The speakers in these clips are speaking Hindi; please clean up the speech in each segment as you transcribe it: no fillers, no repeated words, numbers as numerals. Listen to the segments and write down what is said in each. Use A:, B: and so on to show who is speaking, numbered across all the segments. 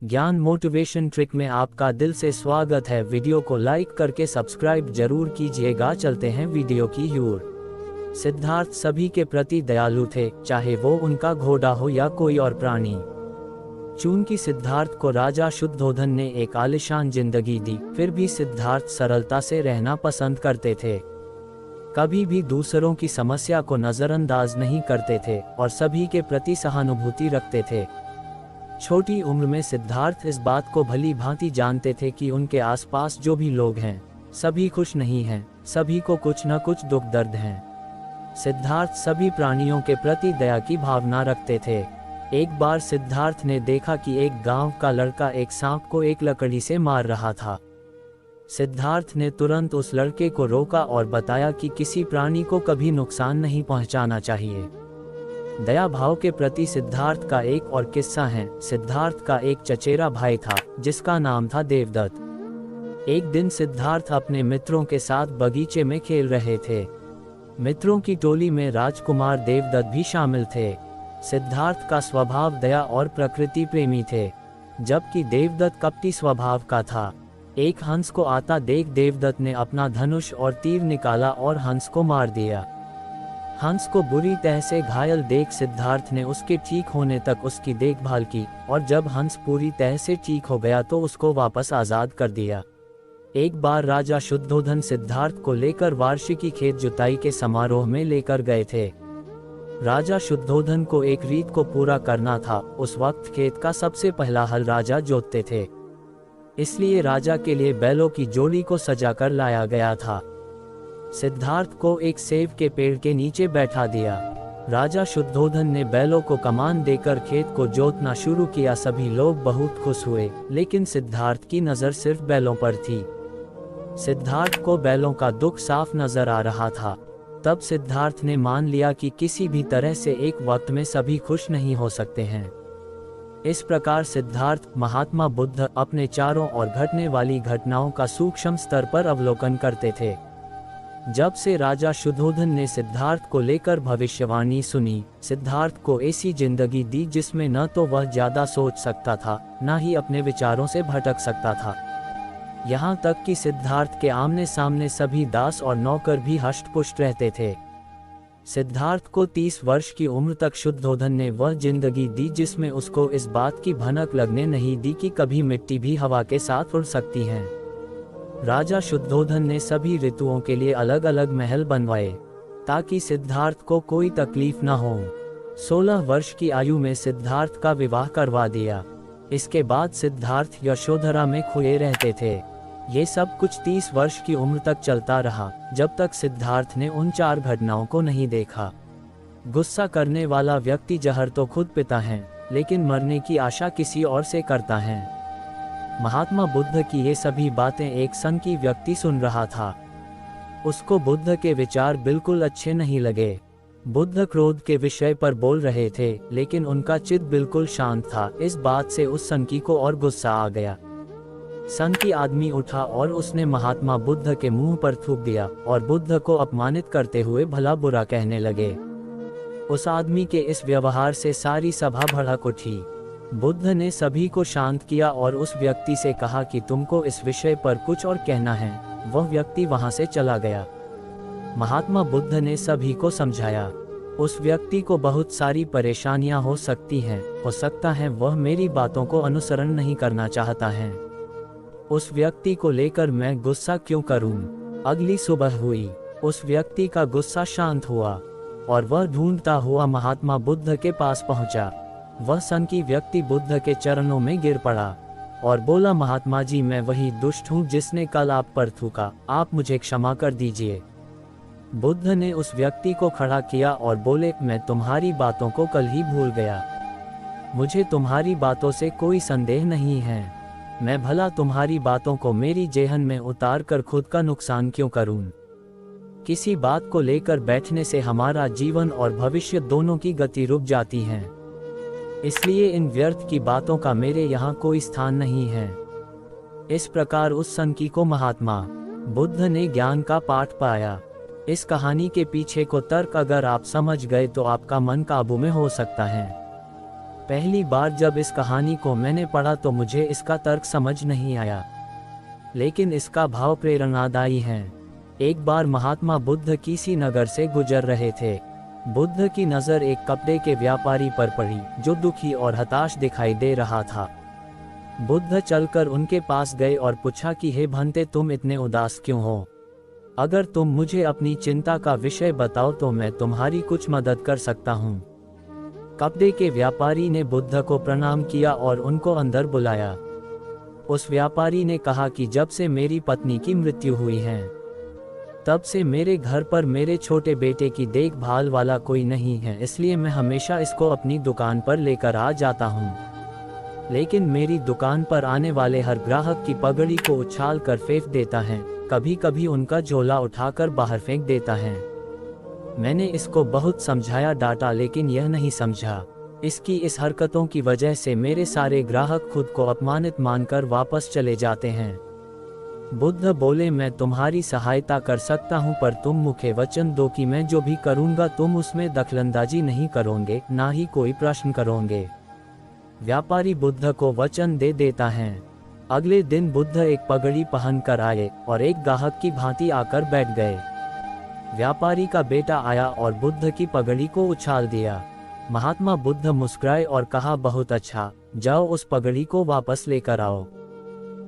A: ज्ञान मोटिवेशन ट्रिक में आपका दिल से स्वागत है। वीडियो को लाइक करके सब्सक्राइब जरूर कीजिएगा। चलते हैं वीडियो की ओर। सिद्धार्थ सभी के प्रति दयालु थे, चाहे वो उनका घोड़ा हो या कोई और प्राणी। चूंकि सिद्धार्थ को राजा शुद्धोधन ने एक आलीशान जिंदगी दी, फिर भी सिद्धार्थ सरलता से रहना पसंद करते थे। कभी भी दूसरों की समस्या को नजरअंदाज नहीं करते थे और सभी के प्रति सहानुभूति रखते थे। छोटी उम्र में सिद्धार्थ इस बात को भली भांति जानते थे कि उनके आसपास जो भी लोग हैं, सभी खुश नहीं हैं, सभी को कुछ न कुछ दुख दर्द हैं। सिद्धार्थ सभी प्राणियों के प्रति दया की भावना रखते थे। एक बार सिद्धार्थ ने देखा कि एक गांव का लड़का एक सांप को एक लकड़ी से मार रहा था। सिद्धार्थ ने तुरंत उस लड़के को रोका और बताया कि किसी प्राणी को कभी नुकसान नहीं पहुंचाना चाहिए। दया भाव के प्रति सिद्धार्थ का एक और किस्सा है। सिद्धार्थ का एक चचेरा भाई था जिसका नाम था देवदत्त। एक दिन सिद्धार्थ अपने मित्रों के साथ बगीचे में खेल रहे थे। मित्रों की टोली में राजकुमार देवदत्त भी शामिल थे। सिद्धार्थ का स्वभाव दया और प्रकृति प्रेमी थे, जबकि देवदत्त कपटी स्वभाव का था। एक हंस को आता देख देवदत्त ने अपना धनुष और तीर निकाला और हंस को मार दिया। हंस को बुरी तरह से घायल देख सिद्धार्थ ने उसके ठीक होने तक उसकी देखभाल की और जब हंस पूरी तरह से ठीक हो गया तो उसको वापस आजाद कर दिया। एक बार राजा शुद्धोधन सिद्धार्थ को लेकर वार्षिकी खेत जुताई के समारोह में लेकर गए थे। राजा शुद्धोधन को एक रीत को पूरा करना था। उस वक्त खेत का सबसे पहला हल राजा जोतते थे, इसलिए राजा के लिए बैलों की जोड़ी को सजाकर लाया गया था। सिद्धार्थ को एक सेब के पेड़ के नीचे बैठा दिया। राजा शुद्धोधन ने बैलों को कमान देकर खेत को जोतना शुरू किया। सभी लोग बहुत खुश हुए, लेकिन सिद्धार्थ की नज़र सिर्फ बैलों पर थी। सिद्धार्थ को बैलों का दुख साफ नजर आ रहा था। तब सिद्धार्थ ने मान लिया कि किसी भी तरह से एक वक्त में सभी खुश नहीं हो सकते हैं। इस प्रकार सिद्धार्थ महात्मा बुद्ध अपने चारों ओर घटने वाली घटनाओं का सूक्ष्म स्तर पर अवलोकन करते थे। जब से राजा शुद्धोधन ने सिद्धार्थ को लेकर भविष्यवाणी सुनी, सिद्धार्थ को ऐसी जिंदगी दी जिसमें न तो वह ज्यादा सोच सकता था, न ही अपने विचारों से भटक सकता था। यहाँ तक कि सिद्धार्थ के आमने सामने सभी दास और नौकर भी हष्ट-पुष्ट रहते थे। सिद्धार्थ को 30 वर्ष की उम्र तक शुद्धोधन ने वह जिंदगी दी जिसमें उसको इस बात की भनक लगने नहीं दी कि कभी मिट्टी भी हवा के साथ उड़ सकती है। राजा शुद्धोधन ने सभी ऋतुओं के लिए अलग अलग महल बनवाए ताकि सिद्धार्थ को कोई तकलीफ न हो। 16 वर्ष की आयु में सिद्धार्थ का विवाह करवा दिया। इसके बाद सिद्धार्थ यशोधरा में खोए रहते थे। ये सब कुछ 30 वर्ष की उम्र तक चलता रहा, जब तक सिद्धार्थ ने उन 4 घटनाओं को नहीं देखा। गुस्सा करने वाला व्यक्ति जहर तो खुद पीता है, लेकिन मरने की आशा किसी और से करता है। महात्मा बुद्ध की ये सभी बातें एक सनकी व्यक्ति सुन रहा था। उसको बुद्ध के विचार बिल्कुल अच्छे नहीं लगे। बुद्ध क्रोध के विषय पर बोल रहे थे, लेकिन उनका चित्त बिल्कुल शांत था। इस बात से उस सनकी को और गुस्सा आ गया। सनकी आदमी उठा और उसने महात्मा बुद्ध के मुंह पर थूक दिया और बुद्ध को अपमानित करते हुए भला बुरा कहने लगे। उस आदमी के इस व्यवहार से सारी सभा भड़क उठी। बुद्ध ने सभी को शांत किया और उस व्यक्ति से कहा कि तुमको इस विषय पर कुछ और कहना है। वह व्यक्ति वहां से चला गया। महात्मा बुद्ध ने सभी को समझाया, उस व्यक्ति को बहुत सारी परेशानियां हो सकती हैं, हो सकता है वह मेरी बातों को अनुसरण नहीं करना चाहता है। उस व्यक्ति को लेकर मैं गुस्सा क्यों करूं? अगली सुबह हुई। उस व्यक्ति का गुस्सा शांत हुआ और वह ढूंढता हुआ महात्मा बुद्ध के पास पहुंचा। वह सनकी व्यक्ति बुद्ध के चरणों में गिर पड़ा और बोला, महात्मा जी, मैं वही दुष्ट हूँ जिसने कल आप पर थूका। आप मुझे क्षमा कर दीजिए। बुद्ध ने उस व्यक्ति को खड़ा किया और बोले, मैं तुम्हारी बातों को कल ही भूल गया। मुझे तुम्हारी बातों से कोई संदेह नहीं है। मैं भला तुम्हारी बातों को मेरी जेहन में उतार कर खुद का नुकसान क्यों करूं? किसी बात को लेकर बैठने से हमारा जीवन और भविष्य दोनों की गति रुक जाती है। इसलिए इन व्यर्थ की बातों का मेरे यहाँ कोई स्थान नहीं है। इस प्रकार उस सनकी को महात्मा बुद्ध ने ज्ञान का पाठ पाया। इस कहानी के पीछे को तर्क अगर आप समझ गए तो आपका मन काबू में हो सकता है। पहली बार जब इस कहानी को मैंने पढ़ा तो मुझे इसका तर्क समझ नहीं आया, लेकिन इसका भाव प्रेरणादायी है। एक बार महात्मा बुद्ध किसी नगर से गुजर रहे थे। बुद्ध की नज़र एक कपड़े के व्यापारी पर पड़ी जो दुखी और हताश दिखाई दे रहा था। बुद्ध चलकर उनके पास गए और पूछा कि हे भंते, तुम इतने उदास क्यों हो? अगर तुम मुझे अपनी चिंता का विषय बताओ तो मैं तुम्हारी कुछ मदद कर सकता हूँ। कपड़े के व्यापारी ने बुद्ध को प्रणाम किया और उनको अंदर बुलाया। उस व्यापारी ने कहा कि जब से मेरी पत्नी की मृत्यु हुई है, तब से मेरे घर पर मेरे छोटे बेटे की देखभाल वाला कोई नहीं है, इसलिए मैं हमेशा इसको अपनी दुकान पर लेकर आ जाता हूँ। लेकिन मेरी दुकान पर आने वाले हर ग्राहक की पगड़ी को उछाल कर फेंक देता है, कभी कभी उनका झोला उठाकर बाहर फेंक देता है। मैंने इसको बहुत समझाया, डांटा, लेकिन यह नहीं समझा। इसकी इस हरकतों की वजह से मेरे सारे ग्राहक खुद को अपमानित मानकर वापस चले जाते हैं। बुद्ध बोले, मैं तुम्हारी सहायता कर सकता हूँ, पर तुम मुझे वचन दो कि मैं जो भी करूँगा तुम उसमें दखलंदाजी नहीं करोगे, ना ही कोई प्रश्न करोगे। व्यापारी बुद्ध को वचन दे देता है। अगले दिन बुद्ध एक पगड़ी पहनकर आए और एक ग्राहक की भांति आकर बैठ गए। व्यापारी का बेटा आया और बुद्ध की पगड़ी को उछाल दिया। महात्मा बुद्ध मुस्कुराए और कहा, बहुत अच्छा, जाओ उस पगड़ी को वापस लेकर आओ।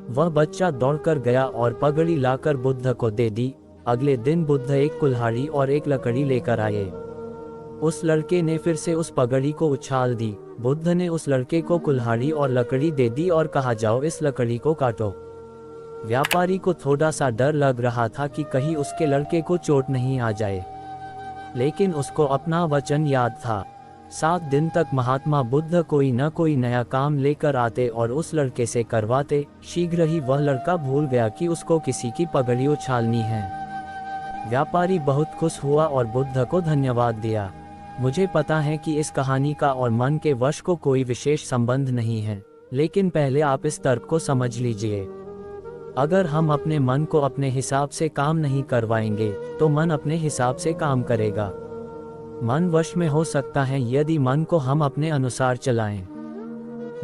A: वह बच्चा दौड़कर गया और पगड़ी लाकर बुद्ध को दे दी। अगले दिन बुद्ध एक कुल्हाड़ी और एक लकड़ी लेकर आए। उस लड़के ने फिर से उस पगड़ी को उछाल दी। बुद्ध ने उस लड़के को कुल्हाड़ी और लकड़ी दे दी और कहा, जाओ इस लकड़ी को काटो। व्यापारी को थोड़ा सा डर लग रहा था कि कहीं उसके लड़के को चोट नहीं आ जाए, लेकिन उसको अपना वचन याद था। 7 दिन तक महात्मा बुद्ध कोई न कोई नया काम लेकर आते और उस लड़के से करवाते। शीघ्र ही वह लड़का भूल गया कि उसको किसी की पगड़ी उछालनी है। व्यापारी बहुत खुश हुआ और बुद्ध को धन्यवाद दिया। मुझे पता है कि इस कहानी का और मन के वश को कोई विशेष संबंध नहीं है, लेकिन पहले आप इस तर्क को समझ लीजिए। अगर हम अपने मन को अपने हिसाब से काम नहीं करवाएंगे तो मन अपने हिसाब से काम करेगा। मन वश में हो सकता है यदि मन को हम अपने अनुसार चलाएं।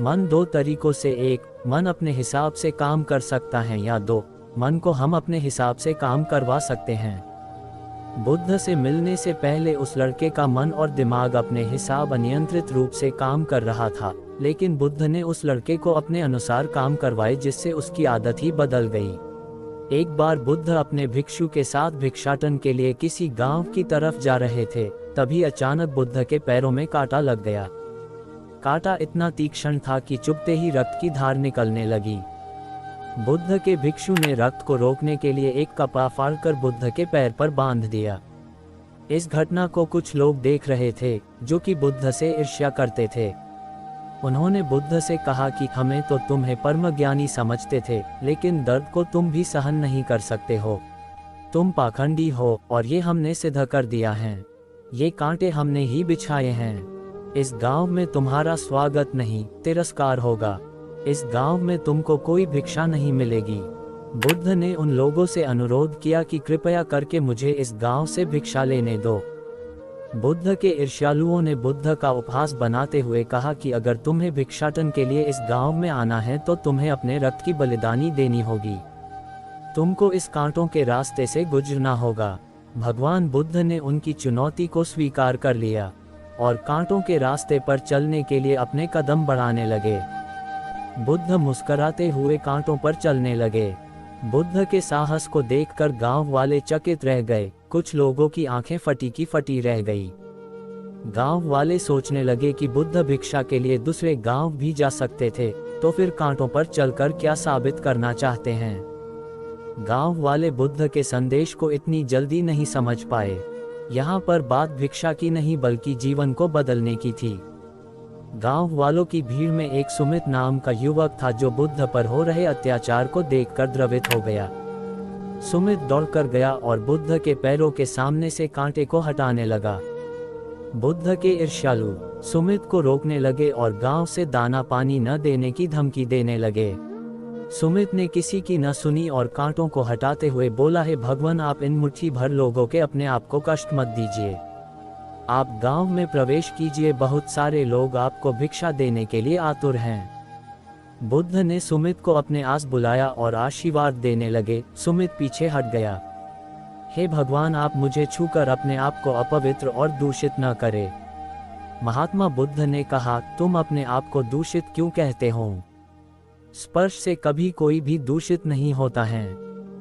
A: मन 2 तरीकों से, 1 मन अपने हिसाब से काम कर सकता है, या 2 मन को हम अपने हिसाब से काम करवा सकते हैं। बुद्ध से मिलने से पहले उस लड़के का मन और दिमाग अपने हिसाब अनियंत्रित रूप से काम कर रहा था, लेकिन बुद्ध ने उस लड़के को अपने अनुसार काम करवाए, जिससे उसकी आदत ही बदल गई। एक बार बुद्ध अपने भिक्षु के साथ भिक्षाटन के लिए किसी गांव की तरफ जा रहे थे। तभी अचानक बुद्ध के पैरों में कांटा लग गया। कांटा इतना तीक्ष्ण था कि चुभते ही रक्त की धार निकलने लगी। बुद्ध के भिक्षु ने रक्त को रोकने के लिए एक कपड़ा फाड़कर बुद्ध के पैर पर बांध दिया। इस घटना को कुछ लोग देख रहे थे जो कि बुद्ध से ईर्ष्या करते थे। उन्होंने बुद्ध से कहा कि हमें तो तुम्हें परम ज्ञानी समझते थे, लेकिन दर्द को तुम भी सहन नहीं कर सकते हो। तुम पाखंडी हो और ये हमने सिद्ध कर दिया है। ये कांटे हमने ही बिछाए हैं। इस गांव में तुम्हारा स्वागत नहीं, तिरस्कार होगा। इस गांव में तुमको कोई भिक्षा नहीं मिलेगी। बुद्ध ने उन लोगों से अनुरोध किया कि कृपया करके मुझे इस गांव से भिक्षा लेने दो। बुद्ध के ईर्ष्यालुओं ने बुद्ध का उपहास बनाते हुए कहा कि अगर तुम्हें भिक्षाटन के लिए इस गांव में आना है तो तुम्हें अपने रक्त की बलिदानी देनी होगी। तुमको इस कांटों के रास्ते से गुजरना होगा। भगवान बुद्ध ने उनकी चुनौती को स्वीकार कर लिया और कांटों के रास्ते पर चलने के लिए अपने कदम बढ़ाने लगे। बुद्ध मुस्कुराते हुए कांटों पर चलने लगे। बुद्ध के साहस को देखकर गांव वाले चकित रह गए। कुछ लोगों की आंखें फटी की फटी रह गई। गांव वाले सोचने लगे कि बुद्ध भिक्षा के लिए दूसरे गांव भी जा सकते थे, तो फिर कांटों पर चलकर क्या साबित करना चाहते हैं। गांव वाले बुद्ध के संदेश को इतनी जल्दी नहीं समझ पाए। यहाँ पर बात भिक्षा की नहीं बल्कि जीवन को बदलने की थी। गांव वालों की भीड़ में एक सुमित नाम का युवक था जो बुद्ध पर हो रहे अत्याचार को देखकर द्रवित हो गया। सुमित दौड़कर गया और बुद्ध के पैरों के सामने से कांटे को हटाने लगा। बुद्ध के ईर्ष्यालु सुमित को रोकने लगे और गांव से दाना पानी न देने की धमकी देने लगे। सुमित ने किसी की न सुनी और कांटों को हटाते हुए बोला, हे भगवान, आप इन मुट्ठी भर लोगों के अपने आप को कष्ट मत दीजिए। आप गांव में प्रवेश कीजिए, बहुत सारे लोग आपको भिक्षा देने के लिए आतुर हैं। बुद्ध ने सुमित को अपने आस बुलाया और आशीर्वाद देने लगे। सुमित पीछे हट गया। हे भगवान, आप मुझे छूकर अपने आप को अपवित्र और दूषित न करें। महात्मा बुद्ध ने कहा, तुम अपने आप को दूषित क्यों कहते हो? स्पर्श से कभी कोई भी दूषित नहीं होता है।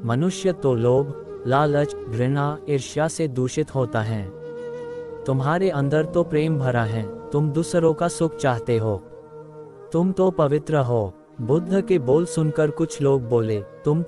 A: मनुष्य तो लोभ, लालच, घृणा, ईर्ष्या से दूषित होता है। तुम्हारे अंदर तो प्रेम भरा है, तुम दूसरों का सुख चाहते हो, तुम तो पवित्र हो। बुद्ध के बोल सुनकर कुछ लोग बोले, तुम